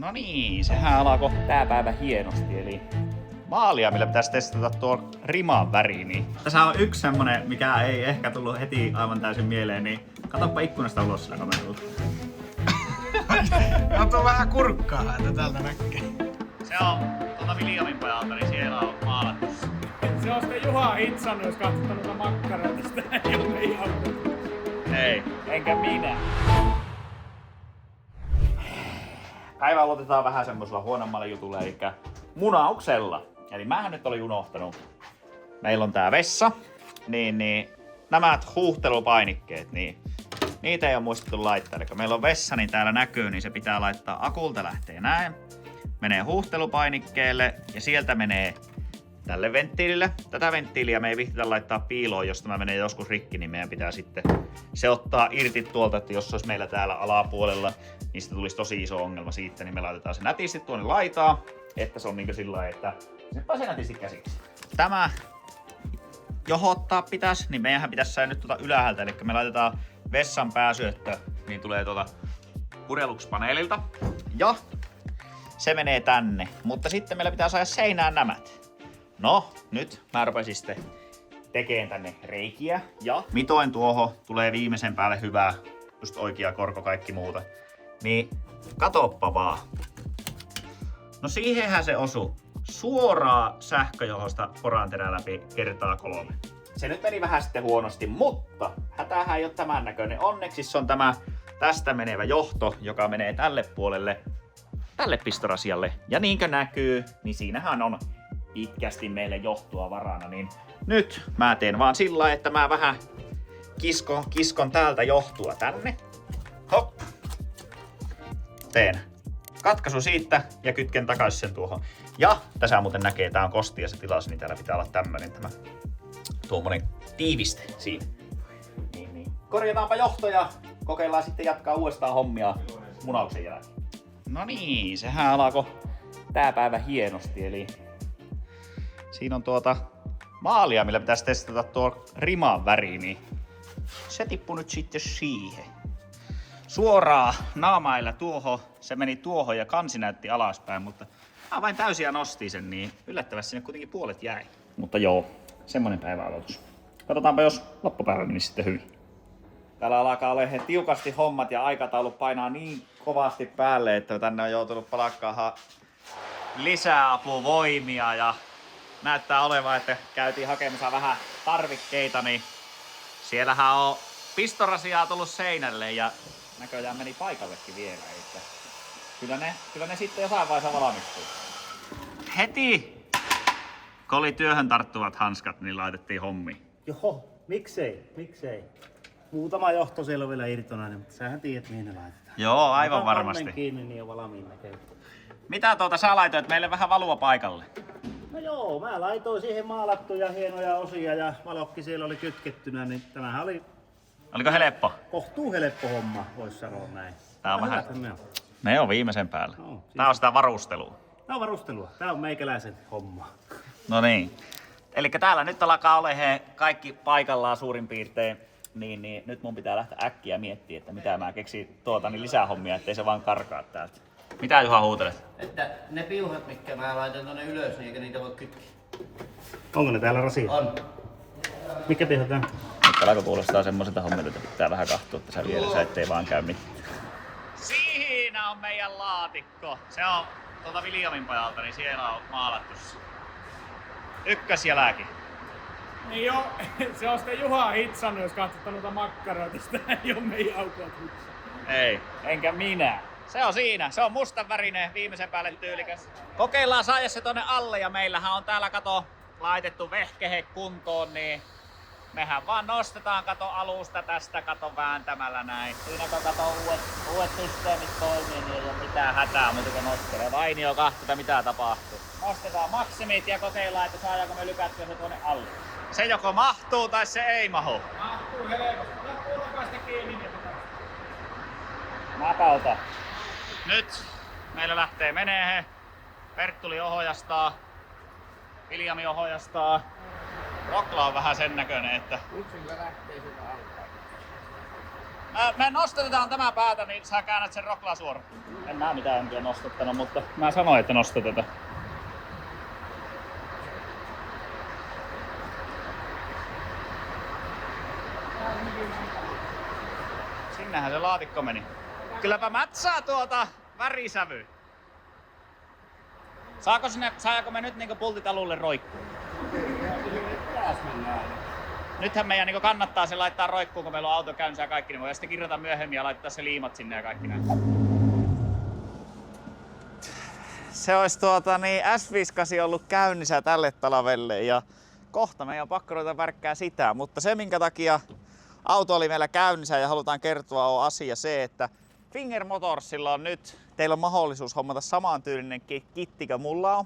No niin, sehän alkoi tää päivä hienosti, eli maalia, millä pitäisi testata tuo riman väri. Niin. Tässä on yksi semmonen, mikä ei ehkä tullut heti aivan täysin mieleen, niin katoppa ikkunasta ulos sillä kameralla. No tuo vähän kurkkaa, että täältä näkee. Se on tuolta Viljamin pojalta, niin siellä on maalattu. Se on sitten Juha hitsannut, jos katsot noita makkaroita, sitä ei ole ihan. Ei, enkä minä. Päivä aloitetaan vähän semmosella huonommalla jutulla, eli munauksella. Eli mähän nyt olin unohtanut. Meillä on tää vessa, niin nämä huuhtelupainikkeet, niin niitä ei ole muistettu laittaa. Eli meillä on vessa, niin täällä näkyy, niin se pitää laittaa akulta lähtee näin. Menee huuhtelupainikkeelle ja sieltä menee tälle venttiilille. Tätä venttiiliä me ei vihtitä laittaa piiloon, jos tämä menee joskus rikki, niin meidän pitää sitten se ottaa irti tuolta, että jos se olisi meillä täällä alapuolella, niin sitten tulisi tosi iso ongelma siitä, niin me laitetaan se nätisti tuonne laitaan, että se on niinku sillä lailla, että se pääsee nätisti käsiksi. Tämä johottaa pitäisi, niin meidänhän pitäisi saada nyt tuota ylhäältä, eli me laitetaan vessan pääsyöttö, niin tulee tuolta purjelukspaneelilta. Ja se menee tänne, mutta sitten meillä pitää saada seinään nämät. No, nyt mä rupesin sitten tekeen tänne reikiä ja mitoin tuohon tulee viimeisen päälle hyvää, just oikea korko, kaikki muuta. Niin katoppa vaan. No siihenhän se osuu. Suoraa sähköjohosta poranterää läpi kertaa 3. Se nyt meni vähän sitten huonosti, mutta hätähän ei ole tämän näköinen. Onneksi se on tämä tästä menevä johto, joka menee tälle puolelle, tälle pistorasialle. Ja niinkö näkyy, niin siinähän on pitkästi meille johtoa varana, niin nyt mä teen vaan sillä lailla, että mä vähän kiskon täältä johtua tänne. Hop. Teen katkaisu siitä ja kytken takaisin sen tuohon. Ja tässä muuten näkee, tää on kostia se tilas, niin täällä pitää olla tämmönen tämä tuommoinen tiiviste siinä. Niin. Korjataanpa johto ja kokeillaan sitten jatkaa uudestaan hommia munauksen jälkeen. No niin, sehän alkoi tää päivä hienosti, eli siinä on maalia, millä pitäisi testata tuo riman väri, niin se tippui nyt sitten siihen. Suoraan naamailla tuohon, se meni tuohon ja kansi näytti alaspäin, mutta mä vain täysiä nosti sen, niin yllättävästi sinne kuitenkin puolet jäi. Mutta joo, semmonen päivä aloitus. Katsotaanpa, jos loppupäivä menisi sitten hyvin. Täällä alkaa olla tiukasti hommat ja aikataulu painaa niin kovasti päälle, että tänne on joutunut palakkaamaan lisää apuvoimia ja näyttää olevan, että käytiin hakemassa vähän tarvikkeita, niin siellähän on pistorasiaa tullut seinälle ja näköjään meni paikallekin vielä. Että kyllä ne sitten jossain vaiheessa valmistuu. Heti, kun oli työhön tarttuvat hanskat, niin laitettiin hommiin. Joo, miksei. Muutama johto siellä on vielä irtonainen, mutta sähän tiedät mihin ne laitetaan. Joo, aivan varmasti. Kannen kiinni, niin on valmiin näkee. Mitä sä laitoit meille vähän valua paikalle? No joo, mä laitoin siihen maalattuja hienoja osia ja valokki siellä oli kytkettynä, niin tämähän oli Oliko helppo? kohtuu helppo homma, vois sanoa näin. Tää on vähän. Ne on. Ne on viimeisen päällä. No, Tää on sitä varustelua. Tää on varustelua. Tää on meikäläisen homma. No niin. Elikkä täällä nyt alkaa olemaan kaikki paikallaan suurin piirtein. Niin nyt mun pitää lähteä äkkiä miettiä, että mitä mä keksin lisää hommia, ettei se vaan karkaa täältä. Mitä Juha huutelet? Että ne piuhat, mitkä mä laitan tonne ylös, niin eikä niitä voi kytkeä. Onko ne täällä rasia? On. Mikä pihataan? Nyt alkoi kuulostaa semmoiselta hommilta, että pitää vähän katsoa tässä vieressä, ettei vaan käy mitään. Siinä on meidän laatikko. Se on tuolta Viljamin pojalta, niin siellä on maalattu ykkösjälki. Niin joo, se on sitten Juha hitsannut, jos katsot noita makkaroita, sitä ei ole meidän aukot. Ei, enkä minä. Se on siinä. Se on mustan värinen, viimeisen päälle tyylikäs. Kokeillaan saada se tonne alle ja meillähän on täällä laitettu vehkehe kuntoon, niin mehän vaan nostetaan alusta tästä vääntämällä näin. Siinä kun uudet systeemit toimii, niin ei ole mitään hätää, mutta kun nostelee. Vainio kahtota mitä tapahtuu. Nostetaan maksimit ja kokeillaan, että saadaanko me lykättyä se tuonne alle. Se joko mahtuu tai se ei mahu. Mahtuu helposti. Ota pulkasta kiinni. Napauta. Nyt meillä lähtee menee. Perttuli ohjastaa. Viljami ohjastaa. Rokla on vähän sen näköinen, että Yksin lähtee sitä alta. Me nostetetaan tämä päätä, niin sä käännät sen roklaa suoraan. En mä mitään enkä nostattanut, mutta mä sanoin, että nostetetaan. Sinnehän se laatikko meni. Kylläpä mätsää tuota värisävy. Saako me nyt niinku pultit alulle roikkuun? Nythän meidän niinku kannattaa se laittaa roikkuun, kun meillä on auto käynnissä ja kaikki, niin voi sitten kirjata myöhemmin ja laittaa se liimat sinne ja kaikki näin. Se olisi S58 ollut käynnissä tälle talvelle ja kohta meidän on pakko ruveta värkkää sitä, mutta se minkä takia auto oli meillä käynnissä ja halutaan kertoa on asia se, että Finger Motorsilla on nyt, teillä on mahdollisuus hommata samantyylinen kitti kuin mulla on.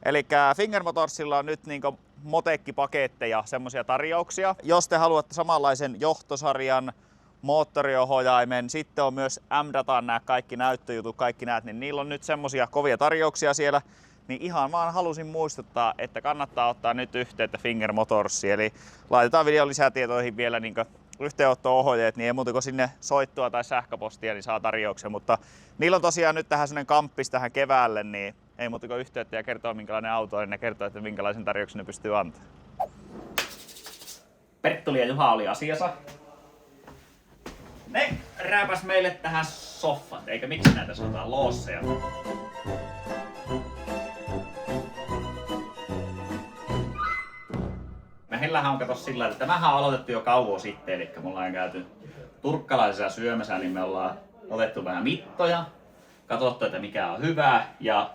Eli Finger Motorsilla on nyt niinku motekkipaketteja, semmosia tarjouksia. Jos te haluatte samanlaisen johtosarjan, moottoriohjaimen, sitten on myös M-Datan nämä kaikki näyttöjutut, kaikki näet, niin niillä on nyt semmosia kovia tarjouksia siellä. Niin ihan vaan halusin muistuttaa, että kannattaa ottaa nyt yhteyttä Finger Motorsiin. Eli laitetaan videon lisätietoihin vielä niinku yhteenotto-ohjeet, niin ei muuta kuin sinne soittua tai sähköpostia, niin saa tarjouksia. Mutta niillä on tosiaan nyt tähän sellainen kamppis tähän keväälle, niin ei muuta kuin yhteyttä ja kertoo minkälainen auto on, niin ne kertoo, että minkälaisen tarjouksen ne pystyy antamaan. Perttuli ja Juha oli asiassa. Ne rääpäs meille tähän soffat, eikä miksi näitä sanotaan loosseja. Meillähän on kato sillä, että tämähän on aloitettu jo kauan sitten, eli me ollaan käyty turkkalaisessa syömässä, niin me ollaan otettu vähän mittoja, katsottu, että mikä on hyvää, ja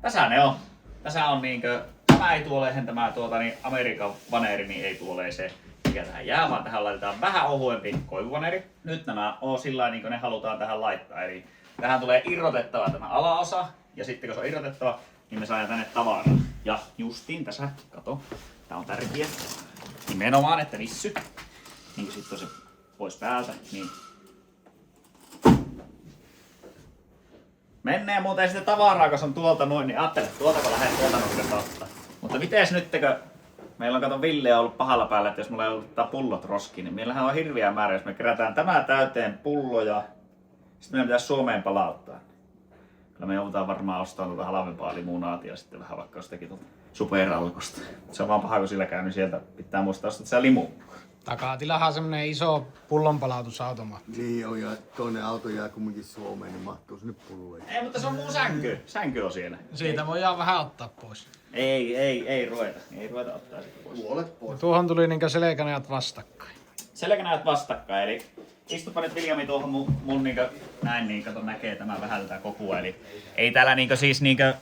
tässä ne on. Tässä on niinkö, tämä ei tuoleihin tämä niin Amerikan vaneeri, niin ei tuoleiseen mikä tähän jää, vaan tähän laitetaan vähän ohuempi koivuvaneeri. Nyt nämä on sillä niin kuin ne halutaan tähän laittaa, eli tähän tulee irrotettava tämä alaosa, ja sitten kun se on irrotettava, niin me saadaan tänne tavaraa. Ja justiin tässä, kato, tää on tärkeä. Nimenomaan, että vissy. Niin sitten on se pois päältä, niin menee muuten sitten tavaraa, kun se on tuolta noin, niin ajattele, tuolta kun lähdet tuolta nurkasta ottaa. Mutta miten nyt, kun meillä on kato Ville ollut pahalla päällä, että jos mulla ei ollut pullot roskiin, niin meillähän on hirviä määrä, jos me kerätään tämä täyteen pulloja, sitten meidän pitäisi Suomeen palauttaa. Kyllä me joudutaan varmaan ostamaan tuota halvempaa limunaatia sitten vähän vaikka jostakin tuolta Superalkosta. Se on vaan paha, kun sillä käy, niin sieltä pitää muistaa ostaa sitä limu. Takatilahan on semmonen iso pullonpalautusautomaatti. Niin on, ja toinen auto jää kumminkin Suomeen, niin mahtuu sinne pulloihin. Ei, mutta se on mun sänky. Sänky on siellä. Siitä voidaan vähän ottaa pois. Ei ruveta. Ei ruveta ottaa sitä pois. Puolet pois. Tuohon tuli niinkö selkänajat vastakkain. Selkänäyt vastakkain, eli istupa nyt Viljami tuohon mun niinkö, näin niin kato näkee tämän vähän tätä kokua, eli ei täällä niinkö siis niinkö,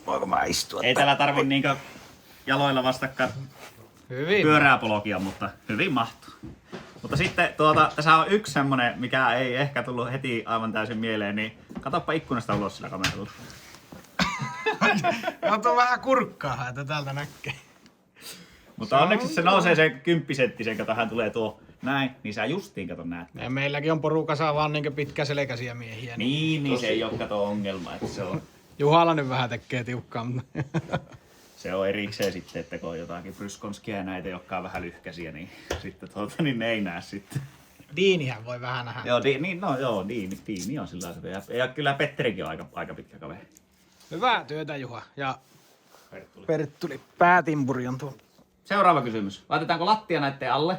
Voinko mä istua? ei täällä tarvi niinkö jaloilla vastakkain Hyvin. pyörää polokia, mutta hyvin mahtuu. Mutta sitten tässä on yksi semmonen, mikä ei ehkä tullut heti aivan täysin mieleen, niin katoppa ikkunasta ulos sillä kameralla. Kato vähän kurkkaa, että täältä näkee. Mutta onneksi se nousee se 10 senttisen, kun tähän tulee tuo näin, niin sä justiin kato näet. Ja meilläkin on porukassa vaan niinkö pitkäselkäisiä miehiä. Niin se ei oo kato ongelma, että se on. Juhalla nyt vähän tekee tiukkaa, mutta Se on erikseen sitten, että kun on jotakin Bryskonskia ja näitä, jotka on vähän lyhkäisiä, niin sitten niin ne ei näe sitten. Diinihän voi vähän nähdä. Joo, Diini on sillä lailla. Ja kyllä Petterikin on aika pitkä kaveri. Hyvää työtä Juha. Ja Perttuli. Perttuli päätimpuri on tuolla. Seuraava kysymys. Laitetaanko lattia näitten alle?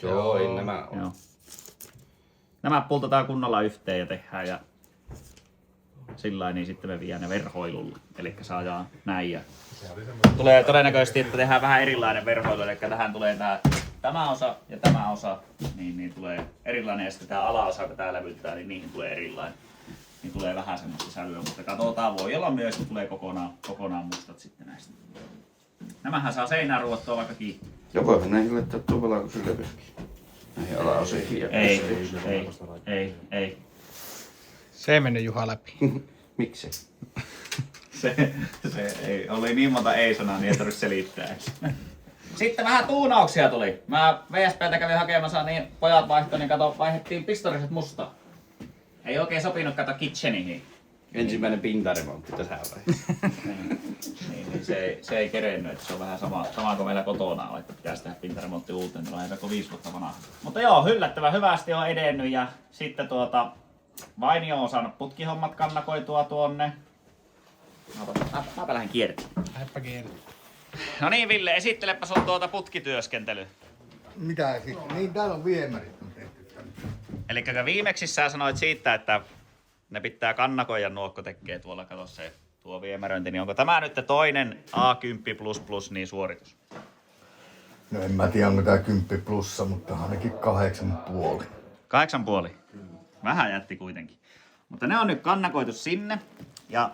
Joo, ei nämä on. Joo. Nämä pultataan kunnolla yhteen ja tehdään ja sillain, niin sitten me viedään ne verhoilulle. Eli saadaan näin ja tulee todennäköisesti, että tehdään vähän erilainen verhoilu, eli tähän tulee tämä osa ja tämä osa, niin tulee erilainen, ja sitten tämä alaosa, kun tää lävyttää, niin niihin tulee erilainen. Niin tulee vähän semmoista sävyä, mutta katsotaan, voi olla myös, että tulee kokonaan mustat sitten näistä. Nämähän saa seinään ruottua vaikka kiinni. Ja voihan näihin laittaa tuon valkoisen levyskin. Näihin alaosiin ja Ei. Se ei mennyt Juha läpi. Miksi? Se ei, oli niin monta ei-sanaa, niin ei tarvitse selittää. Sitten vähän tuunauksia tuli. Mä VSP:ltä kävin hakemassa, niin pojat vaihtoi, niin kato, vaihdettiin pistoriset mustaan. Ei oikein sopinut kato kitcheniin. Ensimmäinen pintaremontti tässä vaiheessa. niin se ei kerennyt, että se on vähän sama kuin meillä kotona, että pitäisi tehdä pintaremontti uuteen, niin on 5 vuotta vanha. Mutta joo, yllättävän hyvästi on edennyt ja sitten Vainio on saanut putkihommat kannakoitua tuonne. Mäpä lähden kiertämään. Lähdepä kiinni. No niin Ville, esittelepä sun putkityöskentely. Mitä sitten? Niin täällä on viemärit on tehty tänne. Eli viimeksi sä sanoit siitä, että ne pitää kannakoida nuokko tekee tuolla, kato se tuo viemäröinti, niin onko tämä nyt toinen A10++ niin suoritus? No en mä tiedä onko tää 10 plussa, mutta ainakin 8,5. 8,5? Vähän jätti kuitenkin. Mutta ne on nyt kannakoitu sinne ja...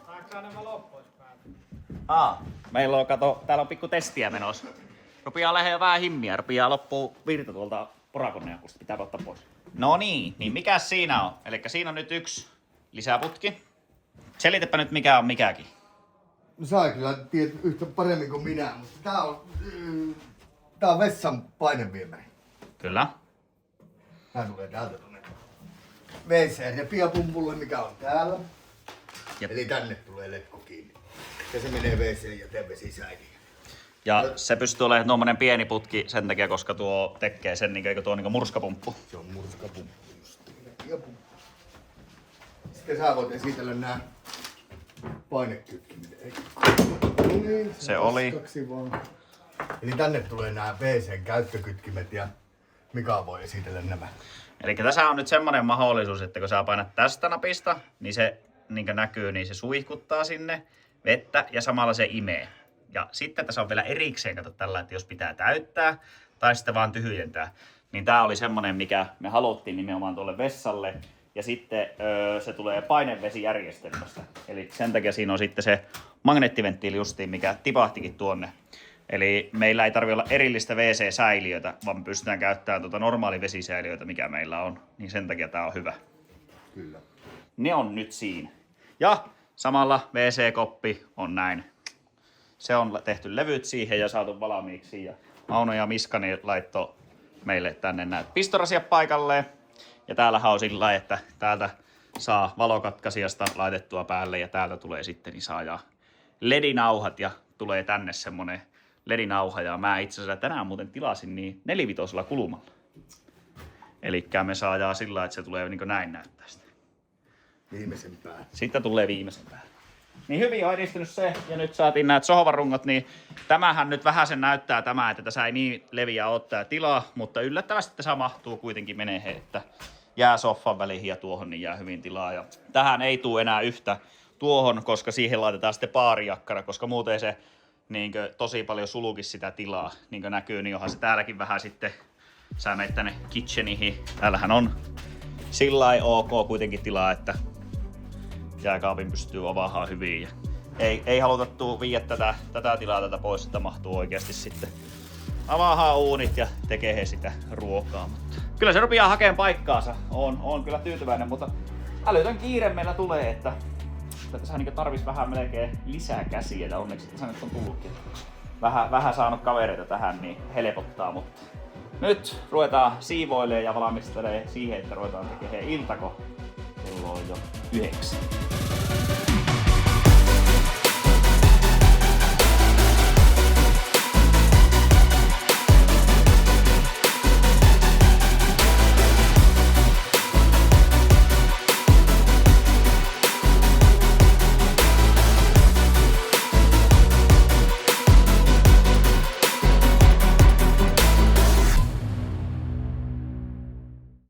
Saanko nämä loppuisi päältä? Meillä on, kato, täällä on pikku testiä menossa. Rupeaa lähellä vähän himmiä, rupeaa loppuu virta tuolta porakoneenakusta, pitää ottaa pois. No niin mikäs siinä on? Elikkä siinä on nyt yksi lisäputki. Selitäpä nyt mikä on mikäkin. No sä kyllä tiedät yhtä paremmin kuin minä, mutta tää on vessan paineviemäri. Kyllä. Tää tulee täältä tuonne WC-repiapumpulle, mikä on täällä. Jep. Eli tänne tulee letku kiinni. Ja se menee WC-jätevesisäiliin. Ja se pystyy olemaan tuommoinen pieni putki sen takia, koska tuo tekee sen, eikö tuo niin murskapumppu. Se on murskapumppu just. Repiapumppu. Sitten sä voit esitellä nää painekytkimet. No niin, Se oli. Vaan. Eli tänne tulee nää WC:n käyttökytkimet ja Mika voi esitellä nämä. Eli tässä on nyt semmoinen mahdollisuus, että kun sä painat tästä napista, niin se niin kuin näkyy, niin se suihkuttaa sinne vettä ja samalla se imee. Ja sitten tässä on vielä erikseen, kato tällä, että jos pitää täyttää tai sitten vaan tyhjentää. Niin tää oli semmonen, mikä me haluttiin nimenomaan tuolle vessalle. Ja sitten se tulee painevesijärjestelmästä. Eli sen takia siinä on sitten se magneettiventtiili justiin, mikä tipahtikin tuonne. Eli meillä ei tarvitse olla erillistä WC-säiliötä, vaan me pystytään käyttämään normaali vesisäiliöitä, mikä meillä on. Niin sen takia tää on hyvä. Kyllä. Ne on nyt siinä. Ja samalla WC-koppi on näin. Se on tehty levyt siihen ja saatu valmiiksi. Ja Mauno ja Miskani laittoi meille tänne näitä pistorasia paikalleen. Ja täällähän on sillä lailla, että täältä saa valokatkaisijasta laitettua päälle ja täältä tulee sitten, niin saa ledinauhat ja tulee tänne semmonen ledinauha. Ja mä itse asiassa tänään muuten tilasin niin 4-vitosella kulmalla. Elikkä me saadaan sillä lailla, että se tulee niin kuin näin näyttää sitä. Viimeisen päälle. Sitten tulee viimeisen päälle. Niin hyvin on edistynyt se, ja nyt saatiin näitä sohvarungot, niin tämähän nyt vähän sen näyttää tämä, että tässä ei niin leviä ole tää tilaa, mutta yllättävästi tässä mahtuu kuitenkin menee, että jää soffan väliin ja tuohon, niin jää hyvin tilaa. Ja tähän ei tule enää yhtä tuohon, koska siihen laitetaan sitten baarijakkara, koska muuten se niinkö tosi paljon sulukisi sitä tilaa, niin kuin näkyy, niin onhan se täälläkin vähän sitten, sä menet tänne kitchenihin, täällähän on sillai ok kuitenkin tilaa, että jääkaapin pystyy avaamaan hyvin. Ja ei haluta viedä tätä tilaa tätä pois, että mahtuu oikeasti sitten avaamaan uunit ja tekee sitä ruokaa. Mutta kyllä se rupeaa hakemaan paikkaansa. On kyllä tyytyväinen, mutta älytön kiire meillä tulee, että tässä niin tarvitsisi vähän melkein lisää käsiä. Ja onneksi tässä nyt on tullutkin. Vähän saanut kavereita tähän, niin helpottaa, mutta nyt ruvetaan siivoilemaan ja valmistelemaan siihen, että ruvetaan tekemään iltako. Kello on jo 9.